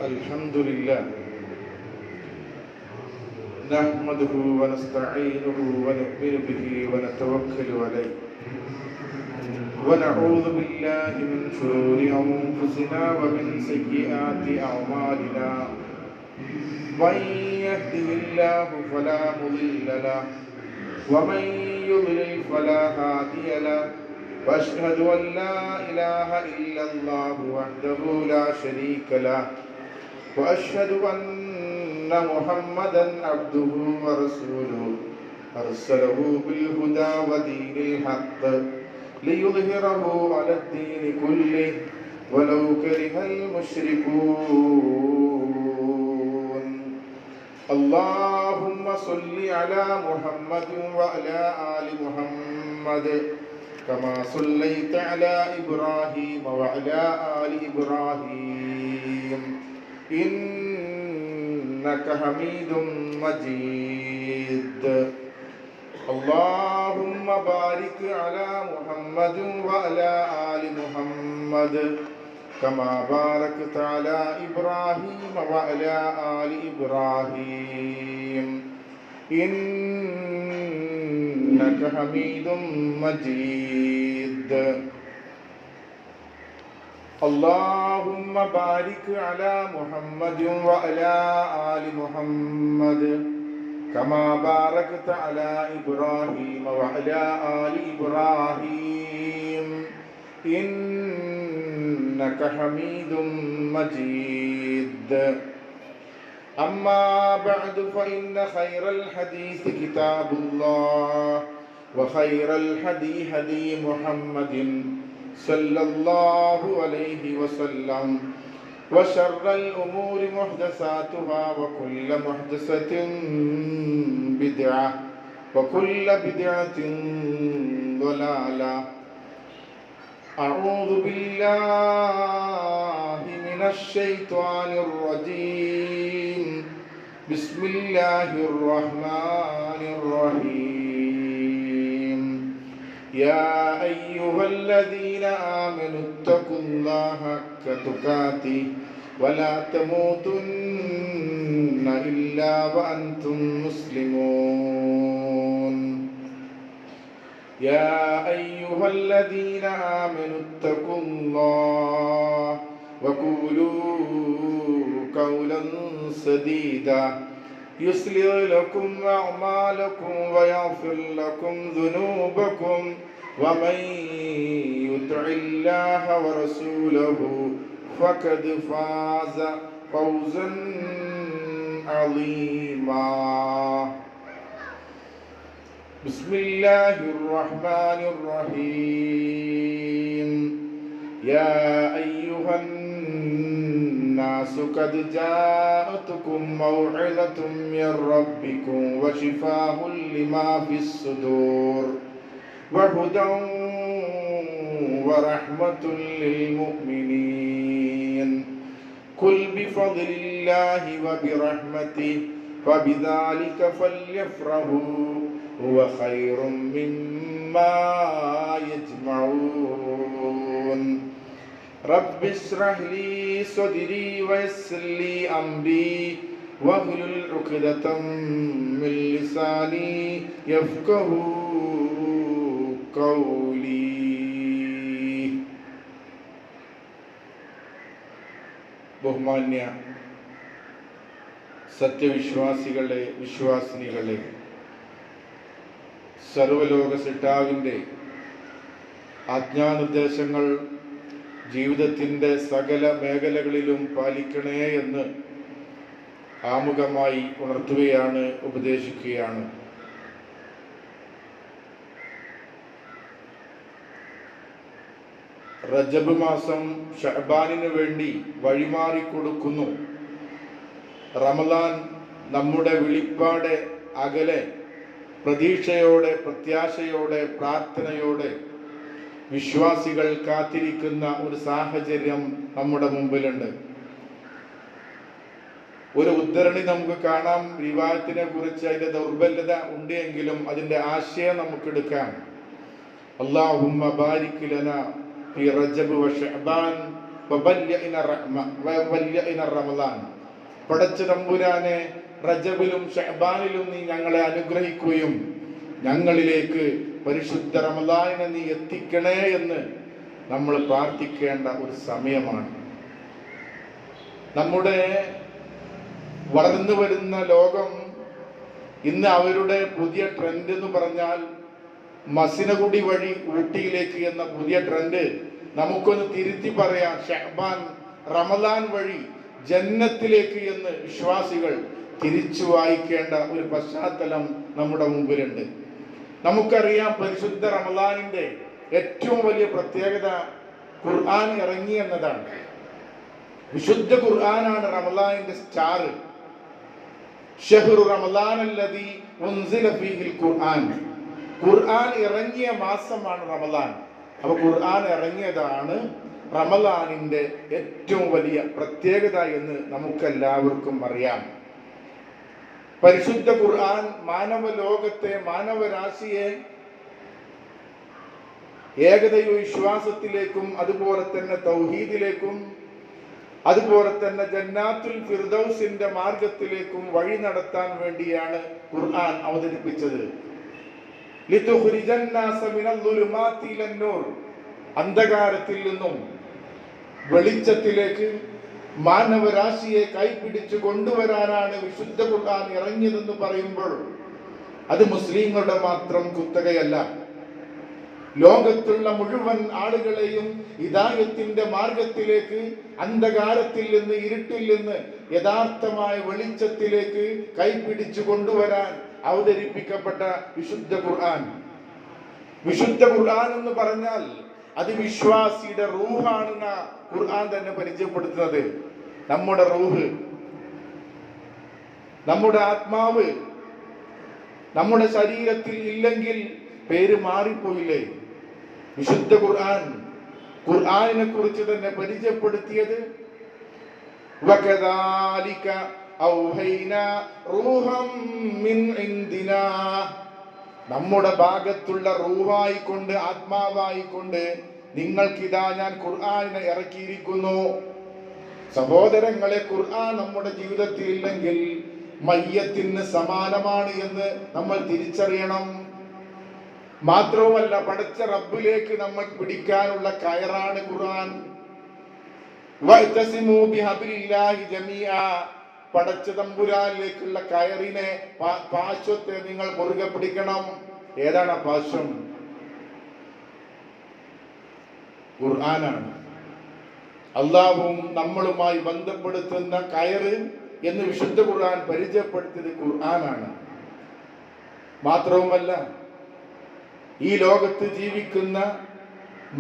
الحمد لله نحمده ونستعينه ونؤمن به ونتوكل عليه ونعوذ بالله من شرور أنفسنا ومن سيئات أعمالنا من يهده الله فلا مضل له ومن يضلل فلا هادي له وأشهد أن لا إله إلا الله وحده لا شريك له وأشهد أن محمدا عبده ورسوله أرسله بالهدى ودين الحق ليظهره على الدين كله ولو كره المشركون اللهم صل على محمد وعلى آل محمد كما صليت على إبراهيم وعلى آل إبراهيم إنك حميد مجيد اللهم بارك على محمد وعلى آل محمد كما باركت على إبراهيم وعلى آل إبراهيم إنك حميد مجيد اللهم بارك على محمد وعلى آل محمد كما باركت على إبراهيم وعلى آل إبراهيم إنك حميد مجيد أما بعد فإن خير الحديث كتاب الله وخير الهدي هدي محمد صلى الله عليه وسلم وشر الأمور محدثاتها وكل محدثة بدعة وكل بدعة ضلالة أعوذ بالله من الشيطان الرجيم بسم الله الرحمن الرحيم يا أيها الذين آمنوا اتقوا الله حق تقاته ولا تموتن إلا وأنتم مسلمون يا أيها الذين آمنوا اتقوا الله وقولوا قولا سديدا يصلح لكم أعمالكم ويغفر لكم ذنوبكم ومن يطع الله ورسوله فقد فاز فوزا عظيما بسم الله الرحمن الرحيم يا أيها الناس قد جاءتكم موعظة من ربكم وشفاء لما في الصدور وهدى ورحمة للمؤمنين قل بفضل الله وبرحمته فبذلك فليفرحوا هو خير مما يجمعون رب اشرح لي صدري ويسر لي أمري واحلل عقدة من لساني يفقهوا قولي. ബഹുമാന്യ സത്യവിശ്വാസികളെ, വിശ്വാസിനികളെ, സർവലോക സിട്ടാവിൻ്റെ ആജ്ഞാനിർദ്ദേശങ്ങൾ ജീവിതത്തിൻ്റെ സകല മേഖലകളിലും പാലിക്കണേ എന്ന് ആമുഖമായി ഉണർത്തുകയാണ്, ഉപദേശിക്കുകയാണ്. റജബ് മാസം ഷഅബാനിന് വേണ്ടി വഴിമാറിക്കൊടുക്കുന്നു. റമദാൻ നമ്മുടെ വിളിപ്പാടെ അകലെ പ്രതീക്ഷയോടെ, പ്രത്യാശയോടെ, പ്രാർത്ഥനയോടെ വിശ്വാസികൾ കാത്തിരിക്കുന്ന ഒരു സാഹചര്യം നമ്മുടെ മുമ്പിലുണ്ട്. ഒരു ഉദ്ധരണി നമുക്ക് കാണാം. റിവായത്തിനെ കുറിച്ച് അതിന്റെ ദൗർബല്യത ഉണ്ട് എങ്കിലും അതിന്റെ ആശയം നമുക്കെടുക്കാം. അല്ലാഹുമ്മ ബാരിക് ലനാ ഫി റജബ് വ ശഅബാൻ വബല്യഇന റമളാൻ. പടച്ച തമ്പുരാനെ, റജബിലും ശഅബാനിലും നീ ഞങ്ങളെ അനുഗ്രഹിക്കുകയും ഞങ്ങളിലേക്ക് പരിശുദ്ധ റമളാനിനെ നീ എത്തിക്കണേ എന്ന് നമ്മൾ പ്രാർത്ഥിക്കേണ്ട ഒരു സമയമാണ്. നമ്മുടെ വളർന്നു വരുന്ന ലോകം ഇന്ന് അവരുടെ പുതിയ ട്രെൻഡ് എന്ന് പറഞ്ഞാൽ മസിനഗുഡി വഴി ഊട്ടിയിലേക്ക് എന്ന പുതിയ ട്രെൻഡ് നമുക്കൊന്ന് തിരുത്തി പറയാം. ശഅബാൻ റമളാൻ വഴി ജന്നത്തിലേക്ക് എന്ന് വിശ്വാസികൾ തിരിച്ചു വായിക്കേണ്ട ഒരു പശ്ചാത്തലം നമ്മുടെ മുമ്പിലുണ്ട്. നമുക്കറിയാം, പരിശുദ്ധ റമളാനിന്റെ ഏറ്റവും വലിയ പ്രത്യേകത ഖുർആൻ ഇറങ്ങി എന്നതാണ്. വിശുദ്ധ ഖുർആനാണ് റമളാനിന്റെ സ്റ്റാർ. ഷഹ്റു റമളാൻ അല്ലദീ ഉൻസില ഫീഹിൽ ഖുർആൻ. ഖുർആൻ ഇറങ്ങിയ മാസമാണ് റമളാൻ. അപ്പോൾ ഖുർആൻ ഇറങ്ങിയതാണ് റമളാനിന്റെ ഏറ്റവും വലിയ പ്രത്യേകത എന്ന് നമുക്കെല്ലാവർക്കും അറിയാം. പരിശുദ്ധ ഖുർആൻ മാനവ ലോകത്തെ, മാനവരാശിയെ ഏകദൈവ വിശ്വാസത്തിലേക്കും അതുപോലെ തന്നെ തൗഹീദിലേക്കും അതുപോലെ തന്നെ ജന്നാത്തുൽ ഫിർദൗസിന്റെ മാർഗത്തിലേക്കും വഴി നടത്താൻ വേണ്ടിയാണ് ഖുർആൻ അവതരിപ്പിച്ചത്. അന്ധകാരത്തിൽ നിന്നും വെളിച്ചത്തിലേക്ക് മാനവരാശിയെ കൈപിടിച്ചു കൊണ്ടുവരാനാണ് വിശുദ്ധ ഖുർആൻ ഇറങ്ങിയതെന്ന് പറയുമ്പോൾ അത് മുസ്ലിങ്ങളുടെ മാത്രം കുത്തകയല്ല. ലോകത്തുള്ള മുഴുവൻ ആളുകളെയും ഹിദായത്തിന്റെ മാർഗത്തിലേക്ക്, അന്ധകാരത്തിൽ നിന്ന്, ഇരുട്ടിൽ നിന്ന് യഥാർത്ഥമായ വെളിച്ചത്തിലേക്ക് കൈപിടിച്ചു കൊണ്ടുവരാൻ അവതരിപ്പിക്കപ്പെട്ട വിശുദ്ധ ഖുർആൻ. വിശുദ്ധ ഖുർആൻ എന്ന് പറഞ്ഞാൽ അത് വിശ്വാസിയുടെ റൂഹാണെന്ന ഖുർആൻ തന്നെ പരിചയപ്പെടുത്തുന്നത്. നമ്മുടെ റൂഹ്, നമ്മുടെ ആത്മാവ് നമ്മുടെ ശരീരത്തിൽ ഇല്ലെങ്കിൽ പേര് മാറിപ്പോയില്ലേ? വിശുദ്ധ ഖുർആൻ ഖുർആനിനെ കുറിച്ച് തന്നെ പരിചയപ്പെടുത്തിയത് വകദാലിക ഔഹൈനാ റൂഹം മിൻ ഇൻദിനാ. നമ്മുടെ ഭാഗത്തുള്ള റൂഹായിക്കൊണ്ട്, ആത്മാവായിക്കൊണ്ട് നിങ്ങൾക്കിതാ ഞാൻ ഖുർആനിനെ ഇറക്കിയിരിക്കുന്നു. സഹോദരങ്ങളെ, ഖുർആൻ നമ്മുടെ ജീവിതത്തിൽ ഇല്ലെങ്കിൽ മയ്യത്തിന് സമാനമാണ് എന്ന് നമ്മൾ തിരിച്ചറിയണം. മാത്രവുമല്ല, പടച്ച റബ്ബിലേക്ക് നമ്മൾ പിടിക്കാനുള്ള കയറാണ് ഖുർആൻ. വഅ്തസിമൂ ബിഹബ്ലില്ലാഹി ജമീഅ. പടച്ച തമ്പുരാനിലേക്കുള്ള കയറിനെ, പാശത്തെ നിങ്ങൾ മുറുകെ പിടിക്കണം. ഏതാണ് പാശം? ഖുർആനാണ്. അല്ലാഹുവും നമ്മളുമായി ബന്ധപ്പെടുത്തുന്ന കയറ് എന്ന് വിശുദ്ധ ഖുർആൻ പരിചയപ്പെടുത്തിയത് ഖുർആനാണ്. മാത്രവുമല്ല, ഈ ലോകത്ത് ജീവിക്കുന്ന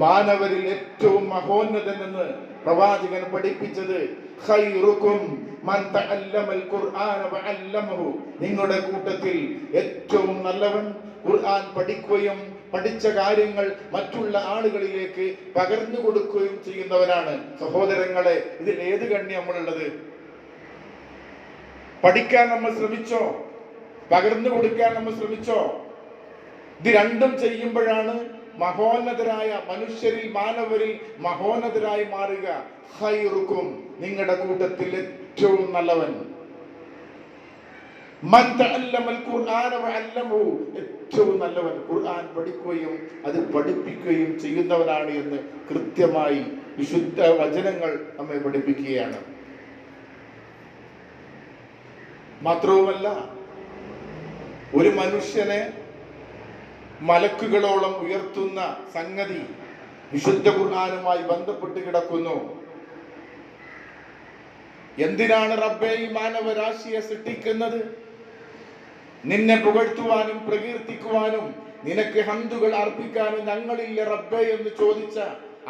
മാനവരിൽ ഏറ്റവും മഹോന്നതനെന്ന് പ്രവാചകൻ പഠിപ്പിച്ചത് ഖൈറുക്കും മൻ തഅല്ലമൽ ഖുർആന വഅല്ലമഹു. നിങ്ങളുടെ കൂട്ടത്തിൽ ഏറ്റവും നല്ലവൻ ഖുർആൻ പഠിക്കുകയും പഠിച്ച കാര്യങ്ങൾ മറ്റുള്ള ആളുകളിലേക്ക് പകർന്നു കൊടുക്കുകയും ചെയ്യുന്നവനാണ്. സഹോദരങ്ങളെ, ഇതിൽ ഏത് കണ്ണി നമ്മളുള്ളത്? പഠിക്കാൻ നമ്മൾ ശ്രമിച്ചോ? പകർന്നു കൊടുക്കാൻ നമ്മൾ ശ്രമിച്ചോ? ഇത് രണ്ടും ചെയ്യുമ്പോഴാണ് മഹോന്നതരായ മനുഷ്യരിൽ, മാനവരിൽ മഹോന്നതരായി മാറുക. ഖൈറുക്കും, നിങ്ങളുടെ കൂട്ടത്തിൽ ഏറ്റവും നല്ലവൻ. മൻ തഅല്ലമൽ ഖുർആന വഅല്ലമഹു, ഏറ്റവും നല്ലവൻ ഖുർആൻ പഠിക്കുകയും അത് പഠിപ്പിക്കുകയും ചെയ്യുന്നവനാണ് എന്ന് കൃത്യമായി വിശുദ്ധ വചനങ്ങൾ നമ്മെ പഠിപ്പിക്കുകയാണ്. മാത്രവുമല്ല, ഒരു മനുഷ്യനെ മലക്കുകളോളം ഉയർത്തുന്ന സംഗതി വിശുദ്ധ ഖുർആനുമായി ബന്ധപ്പെട്ട് കിടക്കുന്നു. എന്തിനാണ് റബ്ബേ ഈ മാനവരാശിയെ സൃഷ്ടിക്കുന്നത്? നിന്നെ പുകഴ്ത്തുവാനും പ്രകീർത്തിക്കുവാനും നിനക്ക് ഹംദുകൾ അർപ്പിക്കാനും ഞങ്ങളില്ല റബ്ബേ എന്ന് ചോദിച്ച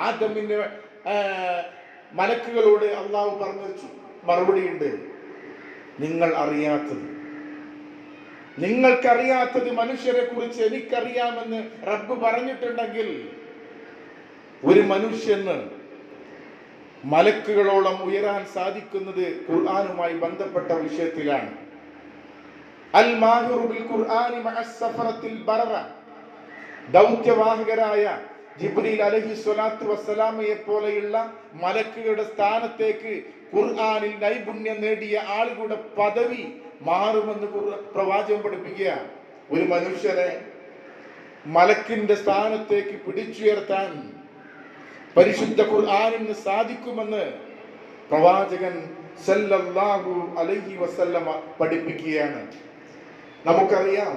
ആദമിന്റെ മലക്കുകളോട് അള്ളാഹു പറഞ്ഞു മറുപടിയുണ്ട്, നിങ്ങൾ അറിയാത്തത്, നിങ്ങൾക്കറിയാത്തത് മനുഷ്യരെ കുറിച്ച് എനിക്കറിയാമെന്ന് റബ്ബ് പറഞ്ഞിട്ടുണ്ടെങ്കിൽ ഒരു മനുഷ്യന് മലക്കുകളോളം ഉയരാൻ സാധിക്കുന്നത് ഖുർആനുമായി ബന്ധപ്പെട്ട വിഷയത്തിലാണ്. അൽ മാഹിറു ബിൽ ഖുർആനി മഅ സഫറത്തിൽ ബററ. ദൗത്യവാഹകരായ ജിബ്രീൽ അലൈഹി സ്വലാത്തു വസ്സലാമയെ പോലെയുള്ള മലക്കുകളുടെ സ്ഥാനത്തേക്ക് ഖുർആനിൽ നൈപുണ്യം നേടിയ ആളുകളുടെ പദവി മാറുമെന്ന് പ്രവാചകൻ പഠിപ്പിക്കുക. ഒരു മനുഷ്യനെ മലക്കിന്റെ സ്ഥാനത്തേക്ക് പിടിച്ചുയർത്താൻ പരിശുദ്ധ ഖുർആനിന് സാധിക്കുമെന്ന് പ്രവാചകൻ സല്ലല്ലാഹു അലൈഹി വസല്ലമ പഠിപ്പിക്കുകയാണ്. നമുക്കറിയാം,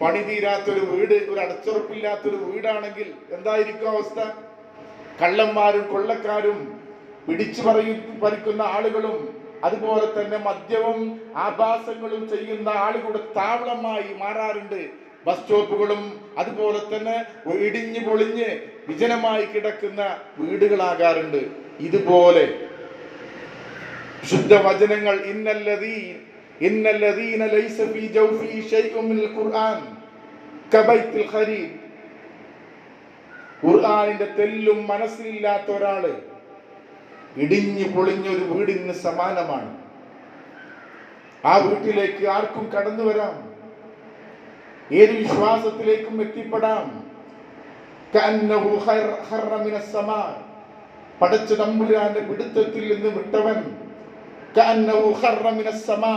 പണി തീരാത്തൊരു വീട്, ഒരു അടച്ചുറപ്പില്ലാത്തൊരു വീടാണെങ്കിൽ എന്തായിരിക്കും അവസ്ഥ? കള്ളന്മാരും കൊള്ളക്കാരും പിടിച്ചു പറിക്കുന്ന ആളുകളും അതുപോലെ തന്നെ മദ്യവും ആഭാസങ്ങളും ചെയ്യുന്ന ആളുകളുടെ താവളമായി മാറാറുണ്ട് ബസ് സ്റ്റോപ്പുകളും. അതുപോലെ തന്നെ ഇടിഞ്ഞു പൊളിഞ്ഞ് വിജനമായി കിടക്കുന്ന വീടുകളാകാറുണ്ട്. ഇതുപോലെ ശുദ്ധ വചനങ്ങൾ ഇന്നല്ലദീന ലൈസ ഫീ ജൗഫി ശൈഉൻ മിനൽ ഖുർആൻ കബൈത്തിൽ ഖരീബ്. ഖുർആനിന്റെ തെല്ലും മനസ്സിലില്ലാത്ത ഒരാള് ഇടിഞ്ഞു പൊളിഞ്ഞൊരു വീടിന് സമാനമാണ്. ആ വീട്ടിലേക്ക് ആർക്കും കടന്നു വരാം, ഏത് വിശ്വാസത്തിലേക്കും എത്തിപ്പെടാം. കഅന്നഹു ഖർറ മിനസ് സമാ, പടച്ച തമ്പുരാന്റെ പിടുത്തത്തിൽ നിന്ന് വിട്ടവൻ. കഅന്നഹു ഖർറ മിനസ് സമാ,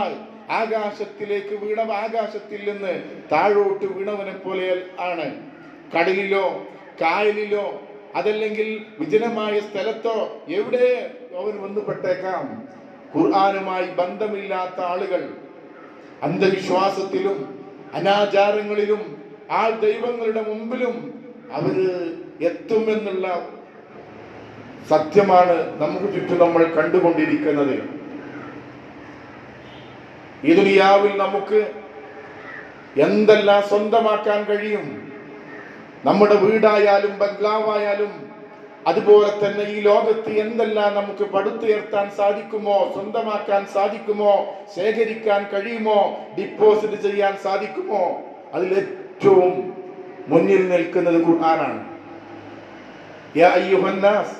ആകാശത്തിലേക്ക് വീണ, ആകാശത്തിൽ നിന്ന് താഴോട്ട് വീണവനെ പോലെ ആണ്. കടലിലോ കായലിലോ അതല്ലെങ്കിൽ വിജനമായ സ്ഥലത്തോ എവിടെ അവൻ വന്നു പെട്ടേക്കാം. ഖുർആനുമായി ബന്ധമില്ലാത്ത ആളുകൾ അന്ധവിശ്വാസത്തിലും അനാചാരങ്ങളിലും ദൈവങ്ങളുടെ മുമ്പിലും അവര് എത്തുമെന്നുള്ള സത്യമാണ് നമുക്ക് ചുറ്റും നമ്മൾ കണ്ടുകൊണ്ടിരിക്കുന്നത്. ഈ ദുനിയാവിൽ നമുക്ക് എന്തെല്ലാം സ്വന്തമാക്കാൻ കഴിയും? നമ്മുടെ വീടായാലും ബംഗ്ലാവായാലും അതുപോലെ തന്നെ ഈ ലോകത്ത് എന്തെല്ലാം നമുക്ക് പടുത്തുയർത്താൻ സാധിക്കുമോ, സ്വന്തമാക്കാൻ സാധിക്കുമോ, ശേഖരിക്കാൻ കഴിയുമോ, ഡിപ്പോസിറ്റ് ചെയ്യാൻ സാധിക്കുമോ, അതിലേറ്റവും മുന്നിൽ നിൽക്കുന്നത് ഖുർആനാണ്. യാ അയ്യുഹന്നാസ്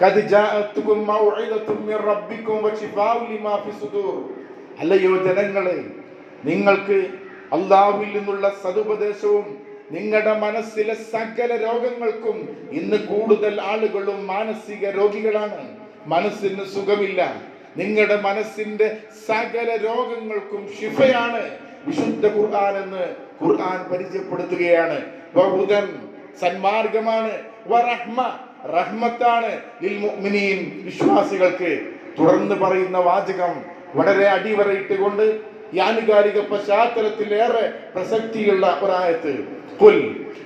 ഖദ് ജാഅതുകും മൗഇദത്തും മിർ റബ്ബികും വശിഫാഉ ലിമാ ഫി സുദൂർ. അല്ലയോ ജനങ്ങളെ, നിങ്ങൾക്ക് അല്ലാഹുവിൽ നിന്നുള്ള സതുപദേശവും നിങ്ങളുടെ മനസ്സിലെ സകല രോഗങ്ങൾക്കും. ഇന്ന് കൂടുതൽ ആളുകളും മാനസിക രോഗികളാണ്, മനസ്സിന് സുഖമില്ല. നിങ്ങളുടെ മനസ്സിന്റെ സകല രോഗങ്ങൾക്കും ശിഫയാണ് വിശുദ്ധ ഖുർആൻ എന്ന് ഖുർആൻ പരിചയപ്പെടുത്തുകയാണ്. ബഹുദൻ, സന്മാർഗമാണ്, വറഹ്മ, റഹ്മത്താണ്, ലിൽ മുഅ്മിനീൻ, വിശ്വാസികൾക്ക്. തുടർന്ന് പറയുന്ന വാചകം വളരെ അടിവരയിട്ടുകൊണ്ട് ഈ ആനുകാലിക പശ്ചാത്തലത്തിൽ ഏറെ പ്രസക്തിയുള്ള ഒരായത്ത്. ഖുൽ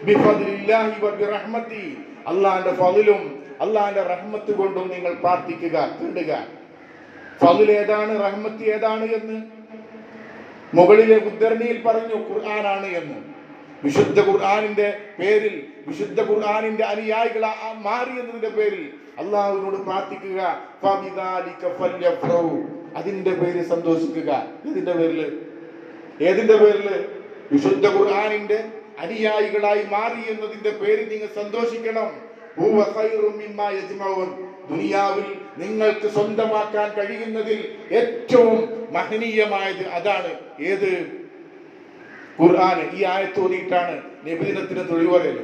ബിഫദ്ലില്ലാഹി വബിറഹ്മതി, അല്ലാഹുവിന്റെ ഫളിലും അല്ലാഹുവിന്റെ റഹ്മത്ത് കൊണ്ടും നിങ്ങൾ പ്രാർത്ഥിക്കുക, തേടുക. ഫളിൽ ഏതാണ്, റഹ്മത്ത് ഏതാണ് എന്ന് മുകളിലെ ഉദ്ധരണിയിൽ പറഞ്ഞു ഖുർആനാണ് എന്ന്. വിശുദ്ധ ഖുർആനിന്റെ പേരിൽ, വിശുദ്ധ ഖുർആനിന്റെ അനുയായികൾ മാറി എന്നതിന്റെ പേരിൽ അല്ലാഹുവിനോട് പ്രാർത്ഥിക്കുക. ഫബിദാലിക ഫല്യഫ്റഹു, അതിന്റെ പേരിൽ സന്തോഷിക്കുക. ഏതിന്റെ പേരില്? വിശുദ്ധ ഖുർആനിന്റെ അനുയായികളായി മാറി എന്നതിന്റെ പേരിൽ നിങ്ങൾ സന്തോഷിക്കണം. ഹുവ ഖൈറും മിമ്മാ യജ്മഊൻ, ദുനിയാവിൽ നിങ്ങൾക്ക് സ്വന്തമാക്കാൻ കഴിയുന്നതിൽ ഏറ്റവും മഹനീയമായത് അതാണ്. ഏത്? ഖുർആൻ. ഈ ആയത്ത് ഓതിയിട്ടാണ് നബിദിനത്തിന് തൊഴിൽ പറയല്.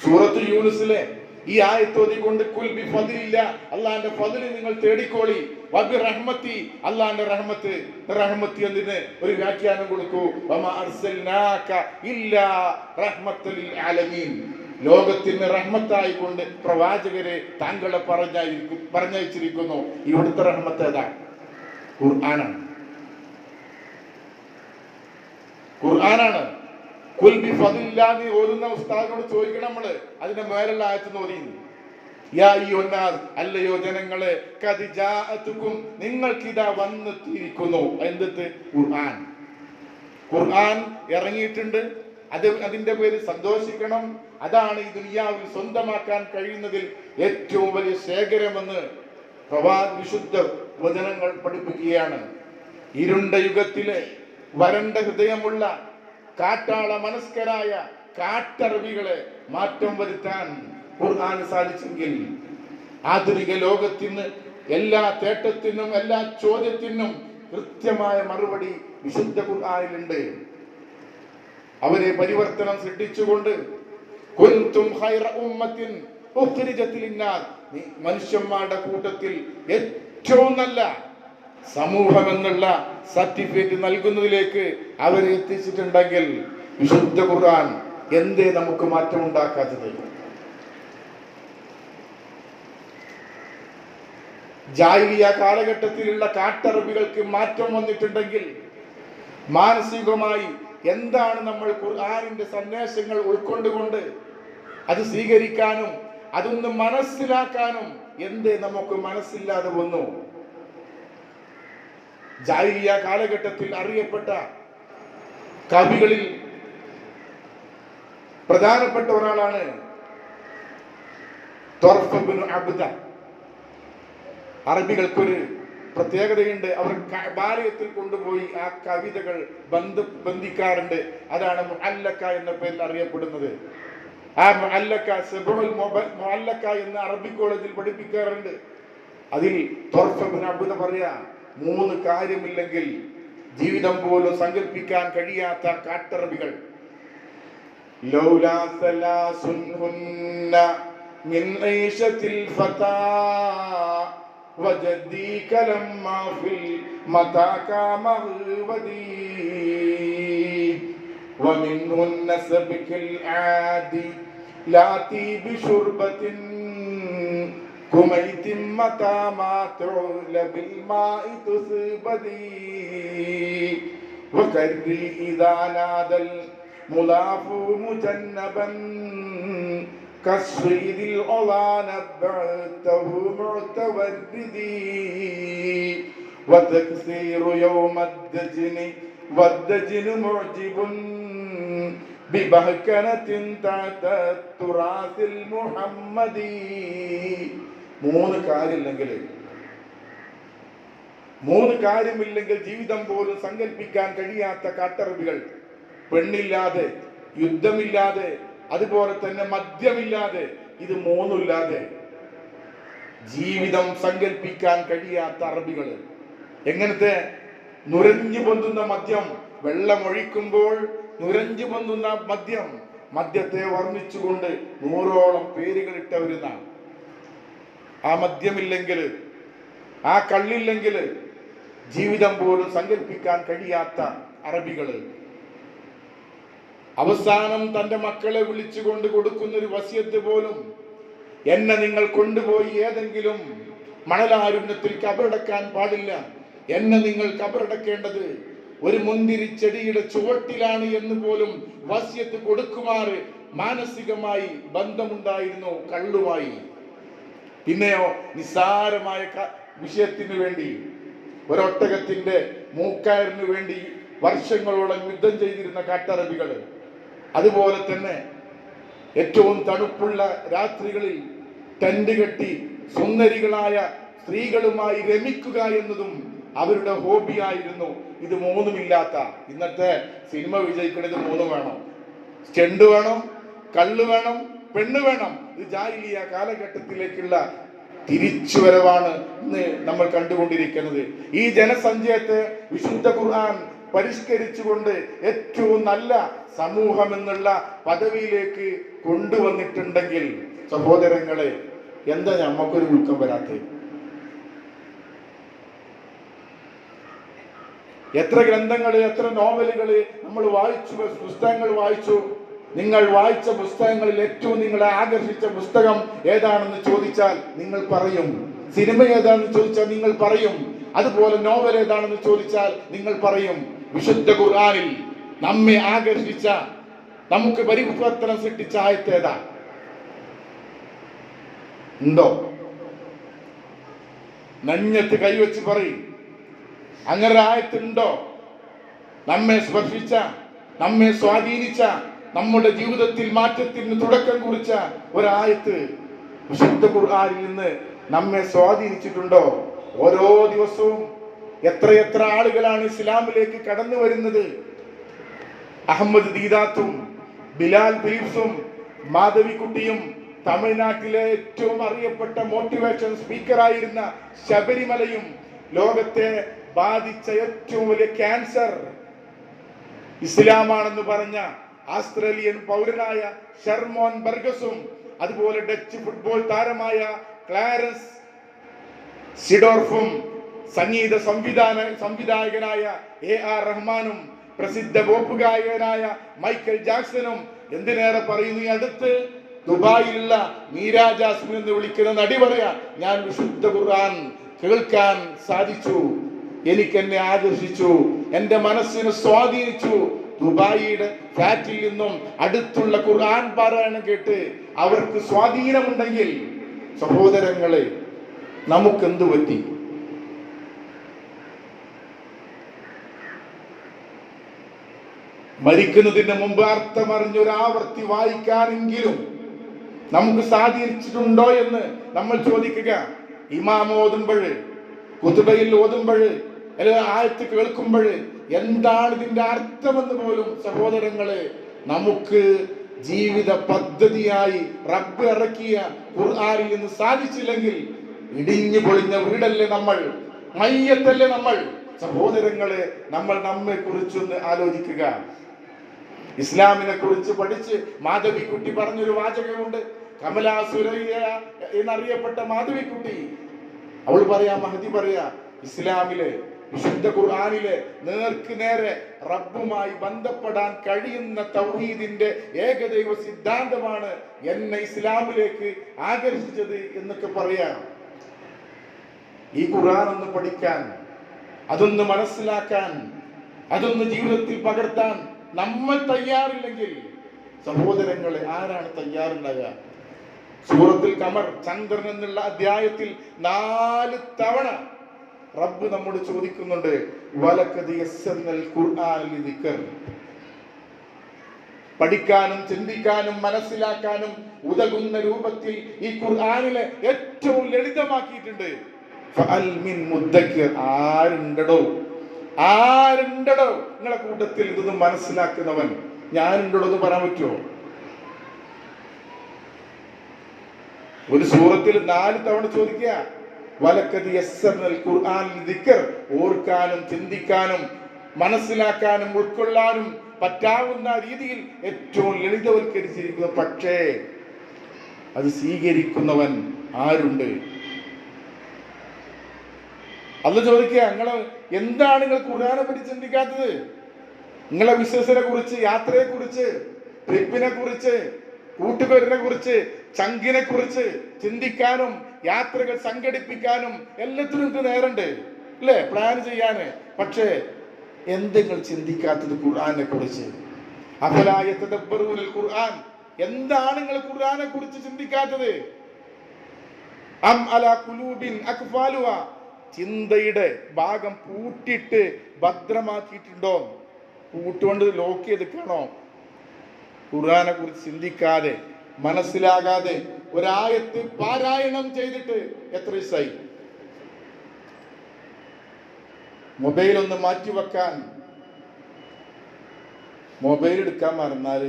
സൂറത്ത് യൂനുസിലെ ഈ ആയത്തോതിക്കൊണ്ട് കുൽ ബി ഫദ്ലില്ല, അല്ലാഹുവിന്റെ ഫദ്ൽ നിങ്ങൾ തേടിക്കോളി, വബി റഹ്മത്തി, അല്ലാഹുവിന്റെ റഹ്മത്ത്. റഹ്മത്തി എന്നതിന് ഒരു വ്യാഖ്യാനം കൊടുക്കൂ, വമാ അർസൽനാക ഇല്ലാ റഹ്മത്തൽ ലിൽ ആലമീൻ, ലോകത്തിന് റഹ്മത്തായി കൊണ്ട് പ്രവാചകരെ താങ്കളെ പറഞ്ഞയച്ചിരിക്കുന്നു. ഇവിടുത്തെ റഹ്മത്ത് ഏതാ? ഖുർആനാണ്. ഖുർആനാണ്. കുൽ ബി ഫദ്ലില്ലാഹി ഓതുന്ന ഉസ്താദിനോട് ചോദിക്കണം നമ്മള്, അതിന്റെ മേലുള്ള ആയത്ത് ഓതി. യാ അയ്യുഹന്നാസ്, അല്ലയോ ജനങ്ങളെ, ഖദ് ജാഅതുകും, നിങ്ങൾക്കിതാ വന്നെത്തിയിരിക്കുന്നു. എന്ത്? ഖുർആൻ. ഖുർആൻ ഇറങ്ങിയിട്ടുണ്ട്. അതിന്റെ പേരിൽ സന്തോഷിക്കണം. അതാണ് ഈ ദുനിയാവിൽ സ്വന്തമാക്കാൻ കഴിയുന്നതിൽ ഏറ്റവും വലിയ ശേഖരമെന്ന് വിശുദ്ധ വചനങ്ങൾ പഠിപ്പിക്കുകയാണ്. ഇരുണ്ട യുഗത്തിലെ വരണ്ട ഹൃദയമുള്ള കാട്ടാള മനസ്കരായ കാട്ടറബികളെ മാറ്റം വരുത്താൻ ഖുർആൻ സാധിച്ചെങ്കിൽ ആധുനിക ലോകത്തിന് എല്ലാ തേട്ടത്തിനും എല്ലാ ചോദ്യത്തിനും കൃത്യമായ മറുപടി വിശുദ്ധ ഖുർആനിലുണ്ട്. അവരെ പരിവർത്തനം സൃഷ്ടിച്ചുകൊണ്ട് കുൻതും ഖൈറ ഉമ്മത്തിൻ ഉഖ്രിജത് ലിന്നാസ്, മനുഷ്യന്മാരുടെ കൂട്ടത്തിൽ ഏറ്റവും നല്ല സമൂഹം എന്നുള്ള സർട്ടിഫിക്കറ്റ് നൽകുന്നതിലേക്ക് അവരെ എത്തിച്ചിട്ടുണ്ടെങ്കിൽ വിശുദ്ധ ഖുർആൻ എന്തേ നമുക്ക് മാറ്റം ഉണ്ടാക്കാത്തത്? ജാഹിലിയ കാലഘട്ടത്തിലുള്ള കാട്ടറബികൾക്ക് മാറ്റം വന്നിട്ടുണ്ടെങ്കിൽ മാനസികമായി എന്താണ് നമ്മൾ ഖുർആനിന്റെ സന്ദേശങ്ങൾ ഉൾക്കൊണ്ടുകൊണ്ട് അത് സ്വീകരിക്കാനും അതൊന്ന് മനസ്സിലാക്കാനും എന്തേ നമുക്ക് മനസ്സില്ലാതെ വന്നു? ജാഹിലിയ കാലഘട്ടത്തിൽ അറിയപ്പെട്ട കവികളിൽ പ്രധാനപ്പെട്ട ഒരാളാണ് ത്വർഫ് ഇബ്നു അബ്ദ. അറബികൾക്കൊരു പ്രത്യേകതയുണ്ട്, അവർ ബാല്യത്തിൽ കൊണ്ടുപോയി ആ കവിതകൾ ബന്ധിക്കാറുണ്ട്. അതാണ് മുഅല്ലക്ക എന്ന പേരിൽ അറിയപ്പെടുന്നത്. ആ മുഅല്ലക്ക സബഉൽ മുഅല്ലക്ക എന്ന അറബി കോളേജിൽ പഠിപ്പിക്കാറുണ്ട്. അതിൽ ത്വർഫ് ഇബ്നു അബ്ദ പറയാ, 3 കാര്യമില്ലെങ്കിൽ ജീവിതം പോലും സങ്കല്പിക്കാൻ കഴിയാത്ത കാട്ടറബികൾ. ലൗലാ സലാസുൻ ഹുന്ന മിൻ ഐശത്തിൽ ഫതാ വജദി കലമ്മാ ഫിൽ മതാകാ മഗ്വദി വമിൻഹുന്ന സബിൽ ആദി ലാതി ബിശുർബത്തിൻ കുമൈതിൻ മതാ മാതുല ബിൽ മാഇ തുസ്ബദി വകരി ഇദാ നാദൽ മുലാഫു മുജന്നബൻ കസ്വീദിൽ ഒളാന ബഅതഹു മുഅതവദ്ദി വതക്സീറു യൗമദ്ദജ്നി വദ്ദജ്നു മുഅജിബുൻ ബിബഹകനത്തിൻ തഅത തുറാസിൽ മുഹമ്മദി. 3 കാര്യമില്ലെങ്കിൽ ജീവിതം പോലും സങ്കല്പിക്കാൻ കഴിയാത്ത കാട്ടറബികൾ. പെണ്ണില്ലാതെ, യുദ്ധമില്ലാതെ, അതുപോലെ തന്നെ മദ്യമില്ലാതെ, ഇത് 3 ഇല്ലാതെ ജീവിതം സങ്കല്പിക്കാൻ കഴിയാത്ത അറബികൾ. എങ്ങനത്തെ? നുരഞ്ഞു പൊന്തുന്ന മദ്യം, വെള്ളമൊഴിക്കുമ്പോൾ നുരഞ്ഞു പൊന്തുന്ന മദ്യത്തെ വർണ്ണിച്ചുകൊണ്ട് 100ഓളം പേരുകൾ ഇട്ടവരുന്നാണ്. ആ മദ്യമില്ലെങ്കിൽ, ആ കള്ളില്ലെങ്കിൽ ജീവിതം പോലും സങ്കല്പിക്കാൻ കഴിയാത്ത അറബികള്. അവസാനം തന്റെ മക്കളെ വിളിച്ചുകൊണ്ട് കൊടുക്കുന്ന ഒരു വസിയത്ത് പോലും, എന്നെ നിങ്ങൾ കൊണ്ടുപോയി ഏതെങ്കിലും മണലാരുണ്യത്തിൽ കബറടക്കാൻ പാടില്ല, എന്നെ നിങ്ങൾ കബറടക്കേണ്ടത് ഒരു മുന്തിരി ചെടിയുടെ ചുവട്ടിലാണ് എന്ന് പോലും വസിയത്ത് കൊടുക്കുമാറ് മാനസികമായി ബന്ധമുണ്ടായിരുന്നു കള്ളുമായി. പിന്നെയോ നിസ്സാരമായ വിഷയത്തിന് വേണ്ടി, ഒരൊട്ടകത്തിന്റെ മൂക്കയറിനു വേണ്ടി വർഷങ്ങളോളം യുദ്ധം ചെയ്തിരുന്ന കാട്ടറബികൾ. അതുപോലെ തന്നെ ഏറ്റവും തണുപ്പുള്ള രാത്രികളിൽ ടെന്റ് കെട്ടി സുന്ദരികളായ സ്ത്രീകളുമായി രമിക്കുക എന്നതും അവരുടെ ഹോബിയായിരുന്നു. ഇത് 3 ഇല്ലാത്ത ഇന്നത്തെ സിനിമ വിജയിക്കുന്നത് 3 വേണം. സ്റ്റണ്ട് വേണം, കള്ള് വേണം, പെണ്ണ് വേണം. ഇത് ജാഹിലിയ കാലഘട്ടത്തിലേക്കുള്ള തിരിച്ചുവരവാണ് ഇന്ന് നമ്മൾ കണ്ടുകൊണ്ടിരിക്കുന്നത്. ഈ ജനസഞ്ചയത്തെ വിശുദ്ധ ഖുർആൻ പരിഷ്കരിച്ചുകൊണ്ട് ഏറ്റവും നല്ല സമൂഹം എന്നുള്ള പദവിയിലേക്ക് കൊണ്ടുവന്നിട്ടുണ്ടെങ്കിൽ സഹോദരങ്ങളെ, എന്താ നമുക്കൊരു ഉൾക്കം വരാത്തത്? എത്ര ഗ്രന്ഥങ്ങള്, എത്ര നോവലുകള് നമ്മൾ വായിച്ചു, പുസ്തകങ്ങൾ വായിച്ചു. നിങ്ങൾ വായിച്ച പുസ്തകങ്ങളിൽ ഏറ്റവും നിങ്ങളെ ആകർഷിച്ച പുസ്തകം ഏതാണെന്ന് ചോദിച്ചാൽ നിങ്ങൾ പറയും. സിനിമ ഏതാണെന്ന് ചോദിച്ചാൽ നിങ്ങൾ പറയും. അതുപോലെ നോവൽ ഏതാണെന്ന് ചോദിച്ചാൽ നിങ്ങൾ പറയും. വിശുദ്ധ ഖുർആനിൽ നമ്മെ ആകർഷിച്ച, നമുക്ക് പരിവർത്തനം സൃഷ്ടിച്ച ആയത്ത് ഏതാ? ഉണ്ടോ? നെഞ്ഞത്ത് കൈവച്ച് പറയും. അങ്ങനെ ആയത്തുണ്ടോ? നമ്മെ സ്പർശിച്ച, നമ്മെ സ്വാധീനിച്ച, നമ്മുടെ ജീവിതത്തിൽ മാറ്റത്തിന് തുടക്കം കുറിച്ച ഒരായത്ത് വിശുദ്ധ ഖുർആനിൽ നിന്ന് നമ്മെ സ്വാധീനിച്ചിട്ടുണ്ടോ? ഓരോ ദിവസവും എത്രയെത്ര ആളുകളാണ് ഇസ്ലാമിലേക്ക് കടന്നു വരുന്നത്. അഹമ്മദ് ദീദാത്തും ബിലാൽ ഫിലിപ്സും മാധവിക്കുട്ടിയും തമിഴ്നാട്ടിലെ ഏറ്റവും അറിയപ്പെട്ട മോട്ടിവേഷൻ സ്പീക്കറായിരുന്ന ശബരിമലയും ലോകത്തെ ബാധിച്ച ഏറ്റവും വലിയ ക്യാൻസർ ഇസ്ലാമാണെന്ന് പറഞ്ഞ ആസ്ട്രേലിയൻ പൗരനായ ഷെർമോൻ ബർഗസും അതുപോലെ ഡച്ച് ഫുട്ബോൾ താരമായ ക്ലാരൻസ് സിഡോർഫും സംഗീത സംവിധായകനായ AR റഹ്മാനും പ്രസിദ്ധ പോപ്പ് ഗായകനായ മൈക്കൽ ജാക്സണും എന്തിനേറെ പറയുന്നു, ഈ അടുത്ത് ദുബായിലുള്ള മീര ജാസ്മിൻ എന്ന് വിളിക്കുന്ന നടി പറയാ, ഞാൻ വിശുദ്ധ ഖുർആൻ കേൾക്കാൻ സാധിച്ചു, എനിക്കെന്നെ ആകർഷിച്ചു, എന്റെ മനസ്സിനെ സ്വാധീനിച്ചു. ദുബായിയുടെ ഫ്ലാറ്റിൽ നിന്നും അടുത്തുള്ള ഖുർആൻ പാരായണം കേട്ട് അവർക്ക് സ്വാധീനമുണ്ടെങ്കിൽ സഹോദരങ്ങളെ നമുക്കെന്തു പറ്റി? മരിക്കുന്നതിന് മുമ്പ് അർത്ഥമറിഞ്ഞൊരാവർത്തി വായിക്കാനെങ്കിലും നമുക്ക് സാധിച്ചിട്ടുണ്ടോ എന്ന് നമ്മൾ ചോദിക്കുക. ഇമാം ഓതുമ്പോൾ, ഖുതുബയിൽ ഓതുമ്പോൾ, അല്ലെങ്കിൽ ആയത്ത് കേൾക്കുമ്പോൾ എന്താണ് ഇതിന്റെ അർത്ഥമെന്ന് പോലും സഹോദരങ്ങളെ നമുക്ക് ജീവിത പദ്ധതിയായി റബ്ബ് ഇറക്കിയ ഖുർആനിൽ നിന്ന് സാധിച്ചില്ലെങ്കിൽ ഇടിഞ്ഞു പൊളിഞ്ഞ വീടല്ലേ നമ്മൾ, മയ്യത്തല്ലേ നമ്മൾ. സഹോദരങ്ങളെ, നമ്മൾ നമ്മെ കുറിച്ചൊന്ന് ആലോചിക്കുക. ഇസ്ലാമിനെ കുറിച്ച് പഠിച്ച് മാധവിക്കുട്ടി പറഞ്ഞൊരു വാചകമുണ്ട്. കമലാ സുരയ്യ എന്നറിയപ്പെട്ട മാധവിക്കുട്ടി, അവൾ പറയാ, മഹദി പറയാ, ഇസ്ലാമിലെ വിശുദ്ധ ഖുർആനിലെ നേർക്ക് നേരെ റബ്ബുമായി ബന്ധപ്പെടാൻ കഴിയുന്ന തൗഹീദിന്റെ ഏകദൈവ സിദ്ധാന്തമാണ് എന്നെ ഇസ്ലാമിലേക്ക് ആകർഷിച്ചത് എന്നൊക്കെ പറയാം. ഈ ഖുർആൻ ഒന്ന് പഠിക്കാൻ, അതൊന്ന് മനസ്സിലാക്കാൻ, അതൊന്ന് ജീവിതത്തിൽ പകർത്താൻ നമ്മൾ തയ്യാറില്ലെങ്കിൽ സഹോദരങ്ങളെ ആരാണ് തയ്യാറുണ്ടാകുക? സൂറത്തുൽ ഖമർ ചന്ദ്രൻ എന്നുള്ള അധ്യായത്തിൽ 4 തവണ റബ്ബ് നമ്മോട് ചോദിക്കുന്നുണ്ട്, വലഖദ് യസ്സർനൽ ഖുർആന ലിദിക്ർ. പഠിക്കാനും ചിന്തിക്കാനും മനസ്സിലാക്കാനും ഉതകുന്ന രൂപത്തിൽ ഈ ഖുർആനിലെ ഏറ്റവും ലളിതമാക്കിയിട്ടുണ്ട്. ഫഅൽ മിൻ മുദ്ദക്കിർ. ആരുണ്ടോ നിങ്ങളെ കൂട്ടത്തിൽ ഇതൊന്നും മനസ്സിലാക്കുന്നവൻ? ഞാനുണ്ടോ എന്ന് പറയാൻ പറ്റുമോ? ഒരു സൂറത്തിൽ 4 തവണ ചോദിക്കുക, വലഖദ് യസ്സർനൽ ഖുർആന ലിദിക്ർ. ഓർക്കാനും ചിന്തിക്കാനും മനസ്സിലാക്കാനും ഉൾക്കൊള്ളാനും പറ്റാവുന്ന രീതിയിൽ ഏറ്റവും ലളിതവൽക്കരിച്ചിരിക്കുന്നു. പക്ഷേ അത് സ്വീകരിക്കുന്നവൻ ആരുണ്ട്? അള്ളാഹ് ചോദിക്കുക, എന്താണ് നിങ്ങൾ ഖുർആനെ പറ്റി ചിന്തിക്കാത്തത്? നിങ്ങളെ ബിസിനസിനെ കുറിച്ച്, യാത്രയെ കുറിച്ച്, ട്രിപ്പിനെ കുറിച്ച്, കൂട്ടുകാരനെ കുറിച്ച്, ചങ്കിനെ കുറിച്ച് ചിന്തിക്കാനും യാത്രകൾ സംഘടിപ്പിക്കാനും എല്ലാത്തിനും ഇത് നേരണ്ട് അല്ലേ, പ്ലാൻ ചെയ്യാന്. പക്ഷേ എന്തെങ്കിലും ചിന്തിക്കാത്തത് ഖുർആനെ കുറിച്ച്? അഫലാ യതദബ്ബറൂനൽ ഖുർആൻ. എന്താണ് നിങ്ങൾ ഖുർആനെ കുറിച്ച് ചിന്തിക്കാത്തത്? അം അലാ ഖുലൂബിൻ അക്ഫാലുഹാ. ചിന്തയുടെ ഭാഗം പൂട്ടിയിട്ട് ഭദ്രമാക്കിയിട്ടുണ്ടോ? പൂട്ടുകൊണ്ട് ലോക്ക് ചെയ്തിട്ടാണോ? ഖുർആനെ കുറിച്ച് ചിന്തിക്കാതെ, മനസ്സിലാകാതെ ഒരായത്ത് പാരായണം ചെയ്തിട്ട് എത്ര ദിവസമായി? മൊബൈൽ ഒന്ന് മാറ്റിവെക്കാൻ, മൊബൈൽ എടുക്കാൻ മറന്നാൽ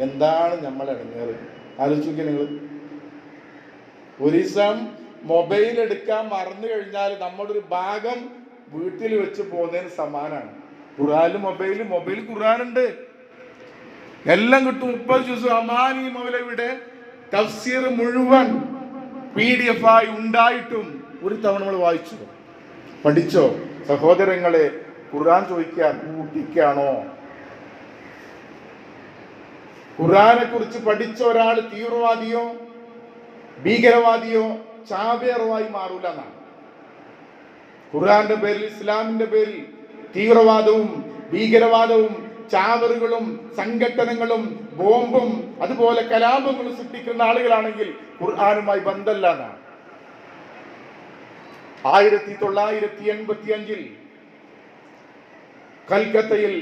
എന്താണ് നമ്മൾ ഇടങ്ങേറ്? ആലോചിക്കുക നിങ്ങൾ. ഒരു ദിവസം മൊബൈൽ എടുക്കാൻ മറന്നു കഴിഞ്ഞാൽ നമ്മുടെ ഒരു ഭാഗം വീട്ടിൽ വെച്ച് പോകുന്നതിന് സമാനാണ്. ഖുർആനിൽ മൊബൈൽ ഖുർആനുണ്ട്, എല്ലാം കിട്ടും. 30 ദിവസം അമാനി മൗലവിയുടെ തഫ്സീർ മുഴുവൻ PDF ആയി ഉണ്ടായിട്ടും ഒരു തവണ നമ്മൾ വായിച്ചു പഠിച്ചോ? സഹോദരങ്ങളെ, ഖുർആൻ ചോദിക്കുക, കൂട്ടിക്കാണോ? ഖുർആനെ കുറിച്ച് പഠിച്ച ഒരാൾ തീവ്രവാദിയോ ഭീകരവാദിയോ ചാവേറുമായി മാറൂല എന്നാണ്. ഖുർആന്റെ പേരിൽ, ഇസ്ലാമിന്റെ പേരിൽ തീവ്രവാദവും ഭീകരവാദവും ചാവറുകളും സംഘടനകളും ബോംബും അതുപോലെ കലാപങ്ങളും സൃഷ്ടിക്കുന്ന ആളുകളാണെങ്കിൽ ഖുർആനുമായി ബന്ധമല്ല എന്നാണ്. 1985 കൽക്കത്തയിൽ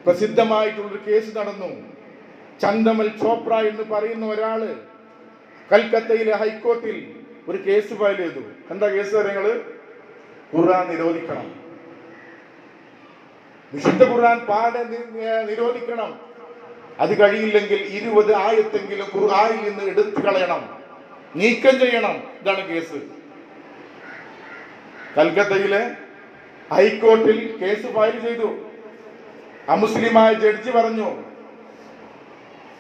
പ്രസിദ്ധമായിട്ടുള്ളൊരു കേസ് നടന്നു. ചന്ദമൽ ചോപ്ര എന്ന് പറയുന്ന ഒരാള് കൽക്കത്തയിലെ ഹൈക്കോർട്ടിൽ ഒരു കേസ് ഫയൽ ചെയ്തു. എന്താ കേസ്? നിങ്ങള് ഖുർആൻ നിരോധിക്കണം, വിശുദ്ധ ഖുർആൻ പാടെ നിരോധിക്കണം. അത് കഴിയില്ലെങ്കിൽ 20 ആയത്തെങ്കിലും ഖുർആനിൽ നിന്ന് എടുത്തു കളയണം, നീക്കം ചെയ്യണം. ഇതാണ് കേസ്. കൽക്കത്തയിലെ ഹൈക്കോർട്ടിൽ കേസ് ഫയൽ ചെയ്തു. അമുസ്ലിമായ ജഡ്ജി പറഞ്ഞു,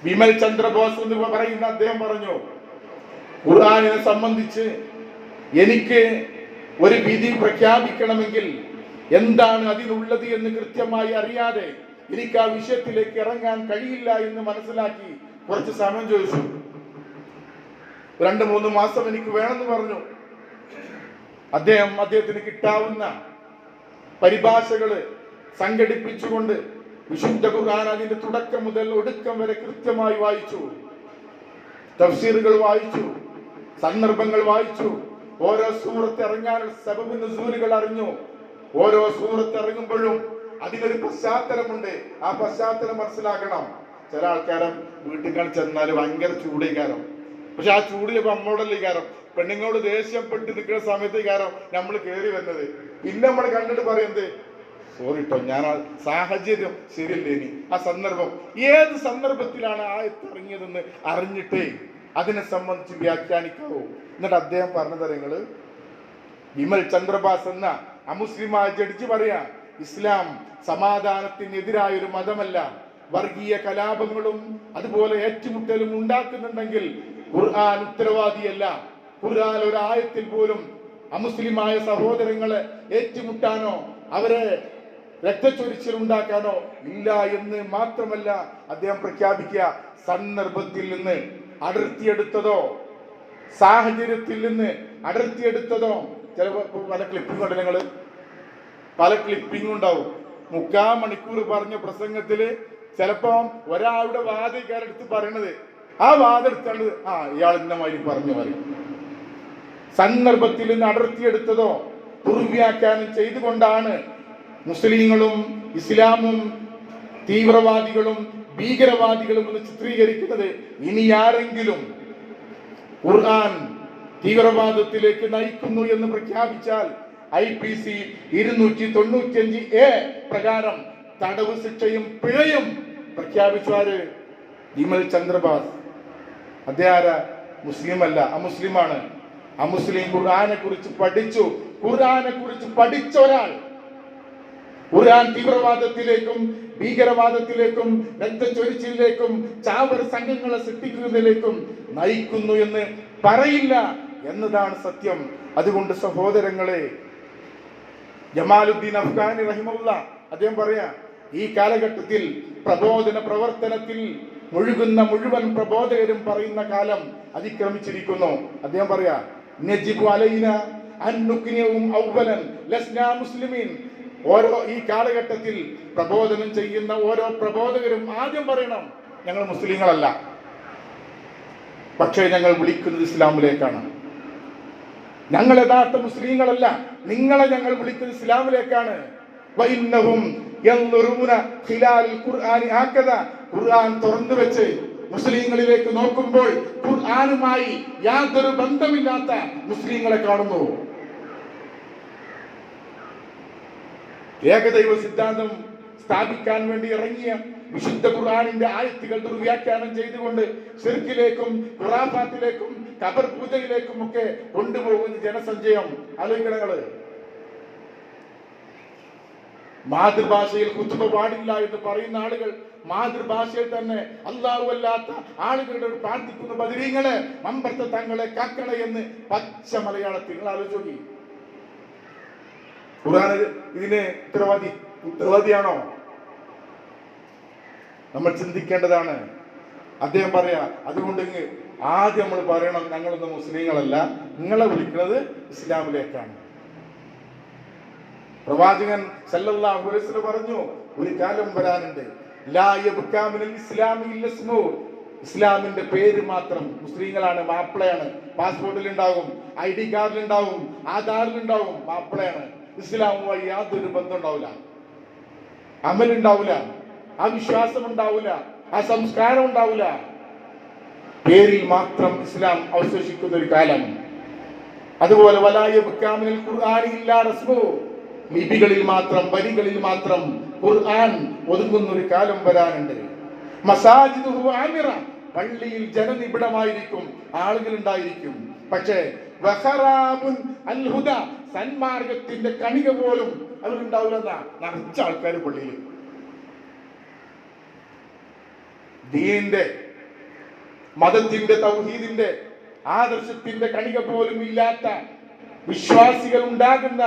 വിമൽ ചന്ദ്രബോസ് എന്ന് പറയുന്ന അദ്ദേഹം പറഞ്ഞു, ഖുർആനിനെ സംബന്ധിച്ച് എനിക്ക് ഒരു വിധി പ്രഖ്യാപിക്കണമെങ്കിൽ എന്താണ് അതിനുള്ളത് എന്ന് കൃത്യമായി അറിയാതെ എനിക്ക് ആ വിഷയത്തിലേക്ക് ഇറങ്ങാൻ കഴിയില്ല എന്ന് മനസ്സിലാക്കി കുറച്ച് സമയം ചോദിച്ചു. 2-3 മാസം എനിക്ക് വേണമെന്ന് പറഞ്ഞു. അദ്ദേഹത്തിന് കിട്ടാവുന്ന പരിഭാഷകള് സംഘടിപ്പിച്ചുകൊണ്ട് വിശുദ്ധ ഖുർആൻ അതിന്റെ തുടക്കം മുതൽ ഒടുക്കം വരെ കൃത്യമായി വായിച്ചു. തഫ്സീറുകൾ വായിച്ചു, സന്ദർഭങ്ങൾ വായിച്ചു, ഓരോ സൂറത്ത് ഇറങ്ങാനുള്ള സബബ് നുസൂലുകൾ അറിഞ്ഞു. ഓരോ സൂറത്ത് ഇറങ്ങുമ്പോഴും അതിനൊരു പശ്ചാത്തലമുണ്ട്. ആ പശ്ചാത്തലം മനസ്സിലാക്കണം. ചില ആൾക്കാരും വീട്ടിൽ ചെന്നാൽ ഭയങ്കര ചൂടീകാരം. പക്ഷെ ആ ചൂടിൽ നമ്മളോടല്ലേ കാരം, പെണ്ണുങ്ങളോട് ദേഷ്യപ്പെട്ട് നിൽക്കുന്ന സമയത്ത് കാരം നമ്മൾ കയറി വരുന്നത്. പിന്നെ നമ്മൾ കണ്ടിട്ട് പറയുന്നത്, സോറി ട്ടോ, ഞാൻ ആ സാഹചര്യം ശരിയല്ലേ, ഇനി ആ സന്ദർഭം ഏത് സന്ദർഭത്തിലാണ് ആയത്ത് ഇറങ്ങിയതെന്ന് അറിഞ്ഞിട്ടേ അതിനെ സംബന്ധിച്ച് വ്യാഖ്യാനിക്കാവൂ. എന്നിട്ട് അദ്ദേഹം പറഞ്ഞത് നിങ്ങള്, വിമൽ ചന്ദ്രബാസ് എന്ന അമുസ്ലിമായ ജഡ്ജി പറയാ, ഇസ്ലാം സമാധാനത്തിനെതിരായ ഒരു മതമല്ല. വർഗീയ കലാപങ്ങളും അതുപോലെ ഏറ്റുമുട്ടലും ഉണ്ടാക്കുന്നുണ്ടെങ്കിൽ ഖുർആൻ ഉത്തരവാദിയല്ല. ഖുർആൻ ഒരു ആയത്തിൽ പോലും അമുസ്ലിമായ സഹോദരങ്ങളെ ഏറ്റുമുട്ടാനോ അവരെ രക്തച്ചൊരിച്ചിൽ ഉണ്ടാക്കാനോ ഇല്ല എന്ന് മാത്രമല്ല അദ്ദേഹം പ്രഖ്യാപിക്കുക, സന്ദർഭത്തിൽ നിന്ന് അടർത്തിയെടുത്തതോ സാഹചര്യത്തിൽ നിന്ന് അടർത്തിയെടുത്തതോ. ചിലപ്പോ പല ക്ലിപ്പിംഗ് ഉണ്ട്, നിങ്ങള് പല ക്ലിപ്പിംഗ് ഉണ്ടാവും. 3/4 മണിക്കൂർ പറഞ്ഞ പ്രസംഗത്തില് ചിലപ്പോ ഒരാളുടെ വാദക്കാരെടുത്ത് പറയണത്, ആ വാദെടുത്താണ് ഇയാൾ ഇന്നമാതിരി പറഞ്ഞു പറയും. സന്ദർഭത്തിൽ നിന്ന് അടർത്തിയെടുത്തതോ ദുർവ്യാഖ്യാനം ചെയ്തുകൊണ്ടാണ് മുസ്ലിങ്ങളും ഇസ്ലാമും തീവ്രവാദികളും ഭീകരവാദികളും എന്ന് ചിത്രീകരിക്കുന്നത്. ഇനി ആരെങ്കിലും ഖുർആൻ തീവ്രവാദത്തിലേക്ക് നയിക്കുന്നു എന്ന് പ്രഖ്യാപിച്ചാൽ IPC 295A പ്രകാരം തടവ് ശിക്ഷയും പിഴയും പ്രഖ്യാപിച്ചു. ആര്? വിമൽ ചന്ദ്രബാസ്. അദ്ദേഹം മുസ്ലിം അല്ല, അമുസ്ലിമാണ്. അമുസ്ലിം ഖുർആനെ കുറിച്ച് പഠിച്ചു. ഖുർആനെ കുറിച്ച് പഠിച്ച ഒരാൾ ഖുർആൻ തീവ്രവാദത്തിലേക്കും ഭീകരവാദത്തിലേക്കും രക്തച്ചൊരിച്ചിലേക്കും ചാവർ സംഘങ്ങളെ സൃഷ്ടിക്കുന്നതിലേക്കും നയിക്കുന്നു എന്ന് പറയില്ല എന്നതാണ് സത്യം. അതുകൊണ്ട് സഹോദരങ്ങളെ, ജമാലുദ്ദീൻ അഫ്ഗാനി റഹിമഹുല്ല അദ്ദേഹം പറയാ, ഈ കാലഘട്ടത്തിൽ പ്രബോധന പ്രവർത്തനത്തിൽ മുഴുകുന്ന മുഴുവൻ പ്രബോധകരും പറയുന്ന കാലം അതിക്രമിച്ചിരിക്കുന്നു. അദ്ദേഹം പറയാ, നജിബു അലൈന അൻ നുക്നിഉം അവ്വലൻ ലസ്നാ മുസ്ലിമീൻ. ഈ കാലഘട്ടത്തിൽ പ്രബോധനം ചെയ്യുന്ന ഓരോ പ്രബോധകരും ആദ്യം പറയണം, ഞങ്ങൾ മുസ്ലിങ്ങളല്ല, പക്ഷേ ഞങ്ങൾ വിളിക്കുന്നത് ഇസ്ലാമിലേക്കാണ്. ഞങ്ങൾ യഥാർത്ഥ മുസ്ലിങ്ങളല്ല, നിങ്ങളെ ഞങ്ങൾ വിളിക്കുന്നത് ഇസ്ലാമിലേക്കാണ്. ഖുർആൻ തുറന്നു വെച്ച് മുസ്ലിങ്ങളിലേക്ക് നോക്കുമ്പോൾ ഖുർആനുമായി യാതൊരു ബന്ധമില്ലാത്ത മുസ്ലിങ്ങളെ കാണുന്നു. ഏകദൈവ സിദ്ധാന്തം സ്ഥാപിക്കാൻ വേണ്ടി ഇറങ്ങിയ വിശുദ്ധ ഖുർആനിന്റെ ആയത്തുകൾ ദുർവ്യാഖ്യാനം ചെയ്തുകൊണ്ട് ശിർക്കിലേക്കും ഖുറാഫാത്തിലേക്കും ഖബർ പൂജയിലേക്കും ഒക്കെ കൊണ്ടുപോകുന്ന ജനസഞ്ചയം ആലോചിക്കണങ്ങള്. മാതൃഭാഷയിൽ ഖുതുബ പാടില്ല എന്ന് പറയുന്ന ആളുകൾ മാതൃഭാഷയിൽ തന്നെ അല്ലാഹു അല്ലാത്ത ആളുകളുടെ പ്രാർത്ഥിക്കുന്ന ബദരീങ്ങളെ മമ്പർത്ത തങ്ങളെ കാക്കണ എന്ന് പച്ച മലയാളത്തിൽ നിങ്ങൾ ആലോചിച്ചു. ഖുർആൻ ഇതിന് ഉത്തരവാദിയാണോ? നമ്മൾ ചിന്തിക്കേണ്ടതാണ്. അദ്ദേഹം പറയാ, അതുകൊണ്ട് ആദ്യം നമ്മൾ പറയണം, ഞങ്ങളൊന്നും മുസ്ലിങ്ങളല്ല, നിങ്ങളെ വിളിക്കുന്നത് ഇസ്ലാമിലേക്കാണ്. പ്രവാചകൻ സല്ലല്ലാഹു അലൈഹി വസല്ലം പറഞ്ഞു, ഒരു കാലം വരാനുണ്ട്, ലാ യബ്കാ മിനൽ ഇസ്ലാമി ഇല്ലാ ഇസ്മു, ഇസ്ലാമിന്റെ പേര് മാത്രം. മുസ്ലിങ്ങളാണ്, മാപ്പിളയാണ്, പാസ്പോർട്ടിൽ ഉണ്ടാവും, ID കാർഡിൽ ഉണ്ടാവും, ആധാറിൽ ഉണ്ടാവും, മാപ്പിളയാണ്. ഇസ്ലാമുമായി യാതൊരു ബന്ധം ഉണ്ടാവില്ല, അമലുണ്ടാവില്ല, ആ വിശ്വാസം ഉണ്ടാവില്ല, ആ സംസ്കാരം ഉണ്ടാവില്ല. പേരിൽ മാത്രം ഇസ്ലാം അവശേഷിക്കുന്ന ഒരു കാലം. അതുപോലെ ലിപികളിൽ മാത്രം, വരികളിൽ മാത്രം ഖുർആൻ ഒതുങ്ങുന്ന ഒരു കാലം വരാനുണ്ട്. മസാജിദുഹു ആമിറ, പള്ളിയിൽ ജനനിബിഡമായിരിക്കും, ആളുകൾ ഉണ്ടായിരിക്കും. പക്ഷേ സന്മാർഗത്തിന്റെ കണിക പോലും അവരുണ്ടാവില്ല. നിറച്ച ആൾക്കാർ പള്ളിയിൽ ദീനിന്റെ മതത്തിന്റെ തൗഹീദിന്റെ ആദർശത്തിന്റെ കണിക പോലും ഇല്ലാത്ത വിശ്വാസികൾ ഉണ്ടാകുന്ന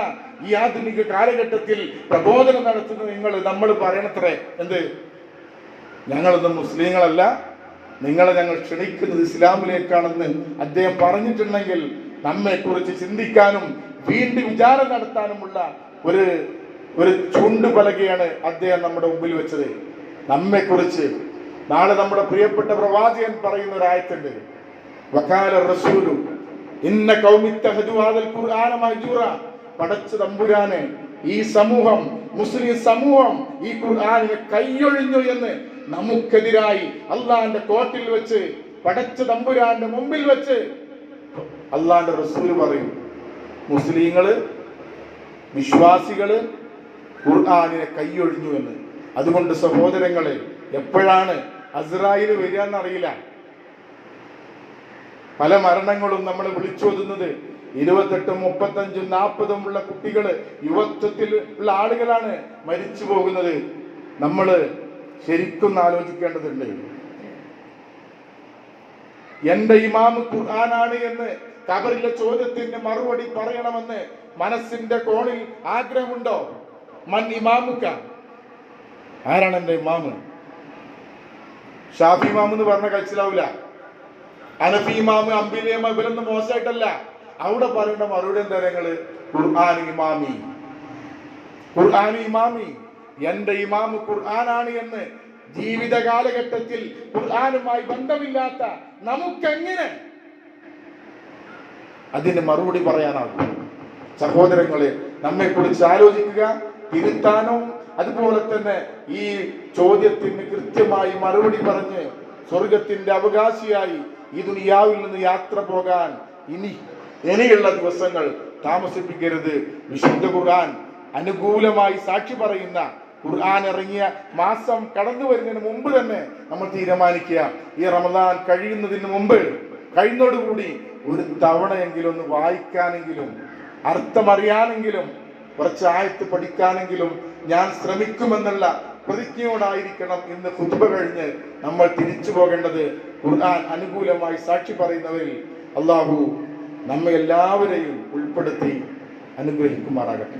ഈ ആധുനിക കാലഘട്ടത്തിൽ പ്രബോധനം നടത്തുന്ന നമ്മൾ പറയണത്രേ എന്ത്, ഞങ്ങളൊന്നും മുസ്ലിങ്ങളല്ല, നിങ്ങളെ ഞങ്ങൾ ക്ഷണിക്കുന്നത് ഇസ്ലാമിലേക്കാണെന്ന് അദ്ദേഹം പറഞ്ഞിട്ടുണ്ടെങ്കിൽ നമ്മെ കുറിച്ച് ചിന്തിക്കാനും വീണ്ടും വിചാരം നടത്താനുമുള്ള ഒരു ചൂണ്ടുപലകയാണ് അദ്ദേഹം നമ്മുടെ മുമ്പിൽ വെച്ചത്. നമ്മെ കുറിച്ച് നാളെ നമ്മുടെ പ്രിയപ്പെട്ട പ്രവാചകൻ പറയുന്ന ഒരു ആയത്തുണ്ട്, വഖാല റസൂലു ഇന്ന ഖൗമിത്തഖദു ഹാദൽ ഖുർആന മഹ്ജൂറ. പടച്ച തമ്പുരാനെ, ഈ സമൂഹം, മുസ്ലിം സമൂഹം ഈ ഖുർആനിനെ കൈയൊഴിഞ്ഞു എന്ന് നമുക്കെതിരായി അള്ളാന്റെ കോർട്ടിൽ വെച്ച്, പടച്ച തമ്പുരാന്റെ മുമ്പിൽ വെച്ച് അള്ളാന്റെ റസൂല് പറയും, മുസ്ലിങ്ങള്, വിശ്വാസികള് ഖുർആനിനെ കൈയൊഴിഞ്ഞു എന്ന്. അതുകൊണ്ട് സഹോദരങ്ങളെ, എപ്പോഴാണ് അസ്രായേൽ വരിക എന്നറിയില്ല. പല മരണങ്ങളും നമ്മൾ വിളിച്ചോതുന്നത് 28, 35, 40 ഉള്ള കുട്ടികള്, യുവത്വത്തിൽ ഉള്ള ആളുകളാണ് മരിച്ചു പോകുന്നത്. നമ്മൾ ശരിക്കും ആലോചിക്കേണ്ടതുണ്ട്. എന്റെ ഇമാമ് ഖുർആനാണ് എന്ന് ഖബറിലെ ചോദ്യത്തിന് മറുപടി പറയണമെന്ന് മനസ്സിന്റെ കോണിൽ ആഗ്രഹമുണ്ടോ? മൻ ഇമാമുക്ക, ആരാണ് എന്റെ ഇമാമ്? ഷാഫി ഇമാം എന്ന് പറഞ്ഞ കഴിച്ചിലാവൂല. അനഫി ഇമാമ്, അംബിലി ഇമാം, ഇവരൊന്നും മോശമായിട്ടല്ല. അവിടെ പറയേണ്ട മറുപടി എന്താ? നിങ്ങള് ഖുർആൻ ഇമാമി, ഖുർആൻ ഇമാമി, എന്റെ ഇമാമ് ഖുർആനാണ് എന്ന് ജീവിത കാലഘട്ടത്തിൽ ഖുർആനുമായി ബന്ധമില്ലാത്ത നമുക്കെങ്ങനെ അതിന് മറുപടി പറയാനാകും? സഹോദരങ്ങളെ, നമ്മെ കുറിച്ച് ആലോചിക്കുക. തിരുത്താനോ അതുപോലെ തന്നെ ഈ ചോദ്യത്തിന് കൃത്യമായി മറുപടി പറഞ്ഞ് സ്വർഗത്തിന്റെ അവകാശിയായി ഈ ദുനിയാവിൽ നിന്ന് യാത്ര പോകാൻ ഇനിയുള്ള ദിവസങ്ങൾ താമസിപ്പിക്കരുത്. വിശുദ്ധ ഖുർആൻ അനുകൂലമായി സാക്ഷി പറയുന്ന, ഖുർആൻ ഇറങ്ങിയ മാസം കടന്നു വരുന്നതിന് മുമ്പ് തന്നെ നമ്മൾ തീരുമാനിക്കുക, ഈ റമദാൻ കഴിയുന്നതിന് മുമ്പ്, കഴിയുന്നതോടുകൂടി ഒരു തവണയെങ്കിലും ഒന്ന് വായിക്കാനെങ്കിലും, അർത്ഥമറിയാനെങ്കിലും, കുറച്ച് ആയത്ത് പഠിക്കാനെങ്കിലും ഞാൻ ശ്രമിക്കുമെന്നുള്ള പ്രതിജ്ഞയോടായിരിക്കണം ഇന്ന് ഖുതുബ കഴിഞ്ഞ് നമ്മൾ തിരിച്ചു പോകേണ്ടത്. ഖുർആൻ അനുകൂലമായി സാക്ഷി പറയുന്നവരിൽ അല്ലാഹു നമ്മെ എല്ലാവരെയും ഉൾപ്പെടുത്തി അനുഗ്രഹിക്കുമാറാകട്ടെ.